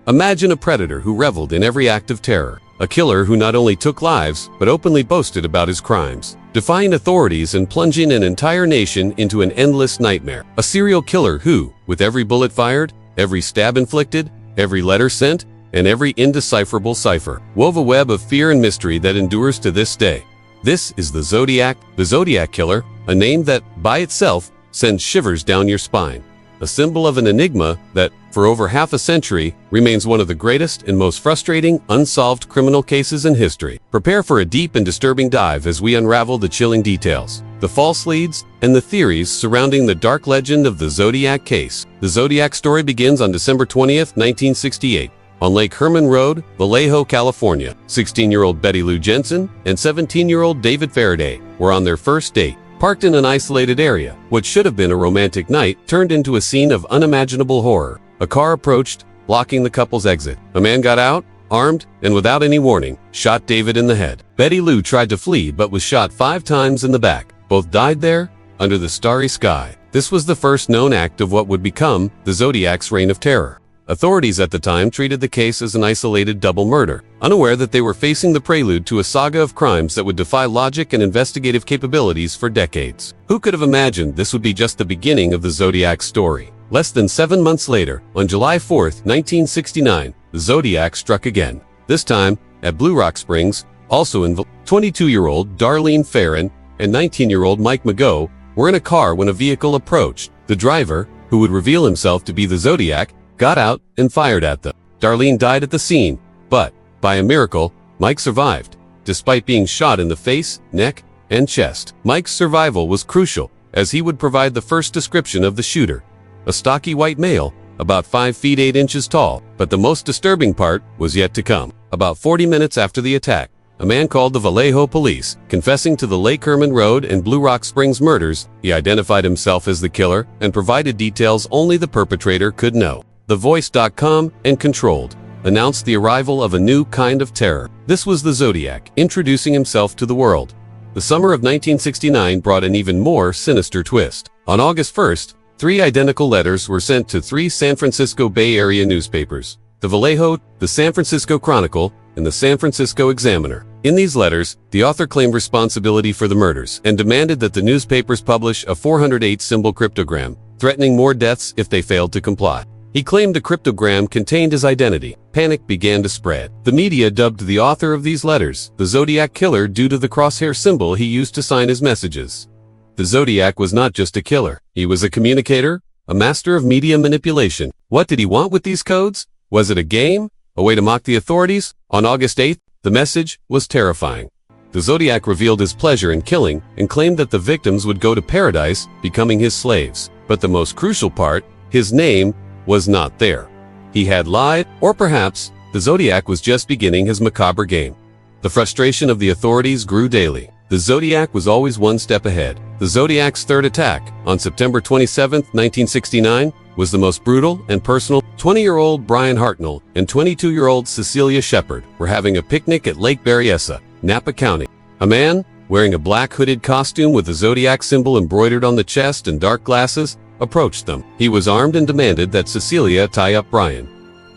Imagine a predator who reveled in every act of terror. A killer who not only took lives, but openly boasted about his crimes, defying authorities and plunging an entire nation into an endless nightmare. A serial killer who, with every bullet fired, every stab inflicted, every letter sent, and every indecipherable cipher, wove a web of fear and mystery that endures to this day. This is the Zodiac Killer, a name that, by itself, sends shivers down your spine. A symbol of an enigma that, for over half a century, remains one of the greatest and most frustrating unsolved criminal cases in history. Prepare for a deep and disturbing dive as we unravel the chilling details, the false leads, and the theories surrounding the dark legend of the Zodiac case. The Zodiac story begins on December 20th, 1968. On Lake Herman Road, Vallejo, California, 16-year-old Betty Lou Jensen and 17-year-old David Faraday were on their first date. Parked in an isolated area, what should have been a romantic night turned into a scene of unimaginable horror. A car approached, blocking the couple's exit. A man got out, armed, and without any warning, shot David in the head. Betty Lou tried to flee but was shot 5 times in the back. Both died there, under the starry sky. This was the first known act of what would become the Zodiac's reign of terror. Authorities at the time treated the case as an isolated double murder, unaware that they were facing the prelude to a saga of crimes that would defy logic and investigative capabilities for decades. Who could have imagined this would be just the beginning of the Zodiac story? Less than 7 months later, on July 4, 1969, the Zodiac struck again. This time, at Blue Rock Springs, also in 22-year-old Darlene Farron and 19-year-old Mike Mago were in a car when a vehicle approached. The driver, who would reveal himself to be the Zodiac, got out and fired at them. Darlene died at the scene, but, by a miracle, Mike survived, despite being shot in the face, neck, and chest. Mike's survival was crucial, as he would provide the first description of the shooter. A stocky white male, about 5 feet 8 inches tall, but the most disturbing part was yet to come. About 40 minutes after the attack, a man called the Vallejo police, confessing to the Lake Herman Road and Blue Rock Springs murders. He identified himself as the killer and provided details only the perpetrator could know. The Voice.com and Controlled announced the arrival of a new kind of terror. This was the Zodiac, introducing himself to the world. The summer of 1969 brought an even more sinister twist. On August 1st, 3 identical letters were sent to 3 San Francisco Bay Area newspapers: the Vallejo, the San Francisco Chronicle, and the San Francisco Examiner. In these letters, the author claimed responsibility for the murders and demanded that the newspapers publish a 408-symbol cryptogram, threatening more deaths if they failed to comply. He claimed the cryptogram contained his identity. Panic began to spread. The media dubbed the author of these letters the Zodiac Killer due to the crosshair symbol he used to sign his messages. The Zodiac was not just a killer. He was a communicator, a master of media manipulation. What did he want with these codes? Was it a game? A way to mock the authorities? On August 8th, the message was terrifying. The Zodiac revealed his pleasure in killing and claimed that the victims would go to paradise, becoming his slaves. But the most crucial part, his name, was not there. He had lied, or perhaps the Zodiac was just beginning his macabre game. The frustration of the authorities grew daily. The Zodiac was always one step ahead. The Zodiac's third attack, on September 27, 1969, was the most brutal and personal. 20-year-old Brian Hartnell and 22-year-old Cecilia Shepard were having a picnic at Lake Berryessa, Napa County. A man, wearing a black hooded costume with the Zodiac symbol embroidered on the chest and dark glasses, approached them. He was armed and demanded that Cecilia tie up Brian.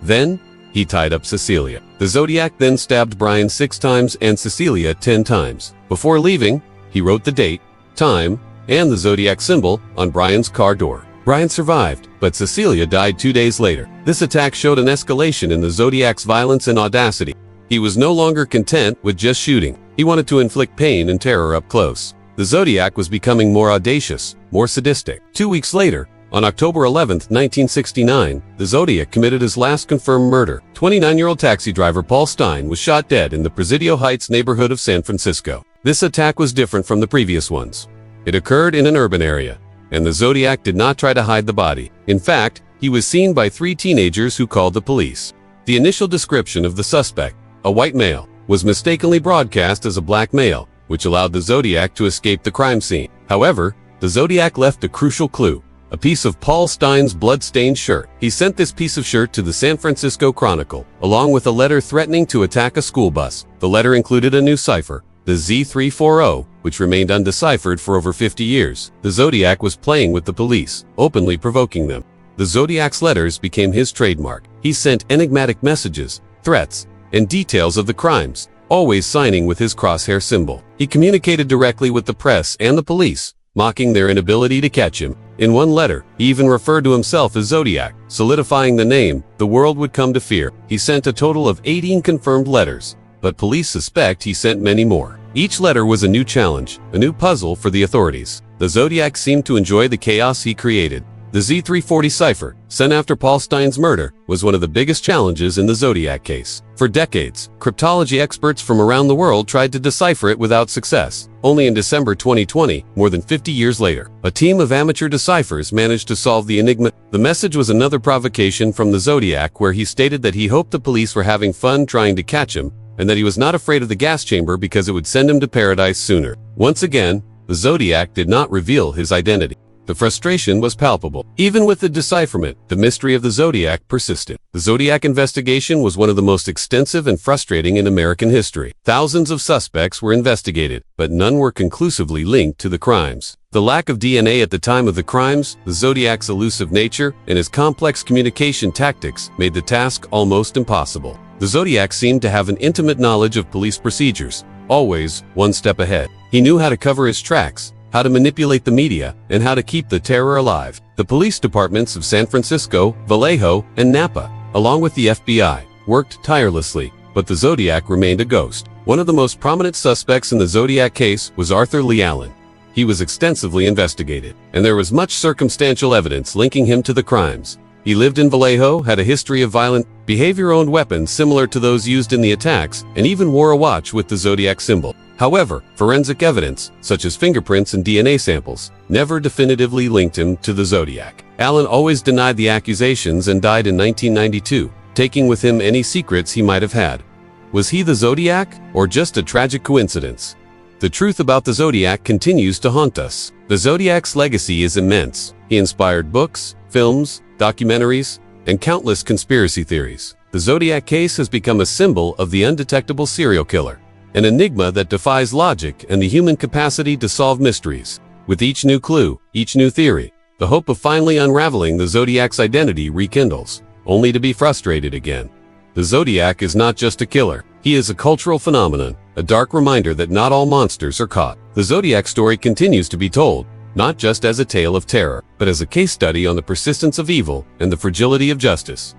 Then, he tied up Cecilia. The Zodiac then stabbed Brian 6 times and Cecilia 10 times. Before leaving, he wrote the date, time, and the Zodiac symbol on Brian's car door. Brian survived, but Cecilia died 2 days later. This attack showed an escalation in the Zodiac's violence and audacity. He was no longer content with just shooting. He wanted to inflict pain and terror up close. The Zodiac was becoming more audacious, more sadistic. 2 weeks later, on October 11, 1969, the Zodiac committed his last confirmed murder. 29-year-old taxi driver Paul Stine was shot dead in the Presidio Heights neighborhood of San Francisco. This attack was different from the previous ones. It occurred in an urban area, and the Zodiac did not try to hide the body. In fact, he was seen by 3 teenagers who called the police. The initial description of the suspect, a white male, was mistakenly broadcast as a black male, which allowed the Zodiac to escape the crime scene. However, the Zodiac left a crucial clue: a piece of Paul Stine's blood-stained shirt. He sent this piece of shirt to the San Francisco Chronicle, along with a letter threatening to attack a school bus. The letter included a new cipher, the Z340, which remained undeciphered for over 50 years. The Zodiac was playing with the police, openly provoking them. The Zodiac's letters became his trademark. He sent enigmatic messages, threats, and details of the crimes, always signing with his crosshair symbol. He communicated directly with the press and the police, mocking their inability to catch him. In one letter, he even referred to himself as Zodiac, solidifying the name the world would come to fear. He sent a total of 18 confirmed letters, but police suspect he sent many more. Each letter was a new challenge, a new puzzle for the authorities. The Zodiac seemed to enjoy the chaos he created. The Z340 cipher, sent after Paul Stine's murder, was one of the biggest challenges in the Zodiac case. For decades, cryptology experts from around the world tried to decipher it without success. Only in December 2020, more than 50 years later, a team of amateur deciphers managed to solve the enigma. The message was another provocation from the Zodiac, where he stated that he hoped the police were having fun trying to catch him, and that he was not afraid of the gas chamber because it would send him to paradise sooner. Once again, the Zodiac did not reveal his identity. The frustration was palpable. Even with the decipherment, the mystery of the Zodiac persisted. The Zodiac investigation was one of the most extensive and frustrating in American history. Thousands of suspects were investigated, but none were conclusively linked to the crimes. The lack of DNA at the time of the crimes, the Zodiac's elusive nature, and his complex communication tactics made the task almost impossible. The Zodiac seemed to have an intimate knowledge of police procedures, always one step ahead. He knew how to cover his tracks, how to manipulate the media, and how to keep the terror alive. The police departments of San Francisco, Vallejo, and Napa, along with the FBI, worked tirelessly, but the Zodiac remained a ghost. One of the most prominent suspects in the Zodiac case was Arthur Leigh Allen. He was extensively investigated, and there was much circumstantial evidence linking him to the crimes. He lived in Vallejo, had a history of violent behavior, owned weapons similar to those used in the attacks, and even wore a watch with the Zodiac symbol. However, forensic evidence, such as fingerprints and DNA samples, never definitively linked him to the Zodiac. Allen always denied the accusations and died in 1992, taking with him any secrets he might have had. Was he the Zodiac, or just a tragic coincidence? The truth about the Zodiac continues to haunt us. The Zodiac's legacy is immense. He inspired books, films, documentaries, and countless conspiracy theories. The Zodiac case has become a symbol of the undetectable serial killer, an enigma that defies logic and the human capacity to solve mysteries. With each new clue, each new theory, the hope of finally unraveling the Zodiac's identity rekindles, only to be frustrated again. The Zodiac is not just a killer. He is a cultural phenomenon, a dark reminder that not all monsters are caught. The Zodiac story continues to be told, not just as a tale of terror, but as a case study on the persistence of evil and the fragility of justice.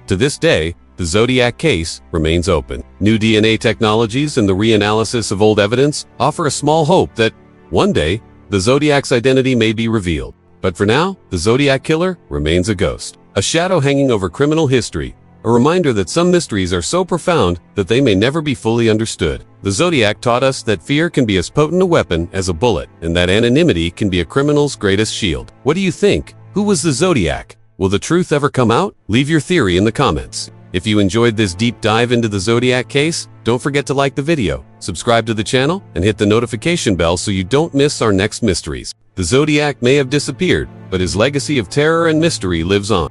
To this day, the Zodiac case remains open. New DNA technologies and the reanalysis of old evidence offer a small hope that, one day, the Zodiac's identity may be revealed. But for now, the Zodiac Killer remains a ghost, a shadow hanging over criminal history, a reminder that some mysteries are so profound that they may never be fully understood. The Zodiac taught us that fear can be as potent a weapon as a bullet, and that anonymity can be a criminal's greatest shield. What do you think? Who was the Zodiac? Will the truth ever come out? Leave your theory in the comments. If you enjoyed this deep dive into the Zodiac case, don't forget to like the video, subscribe to the channel, and hit the notification bell so you don't miss our next mysteries. The Zodiac may have disappeared, but his legacy of terror and mystery lives on.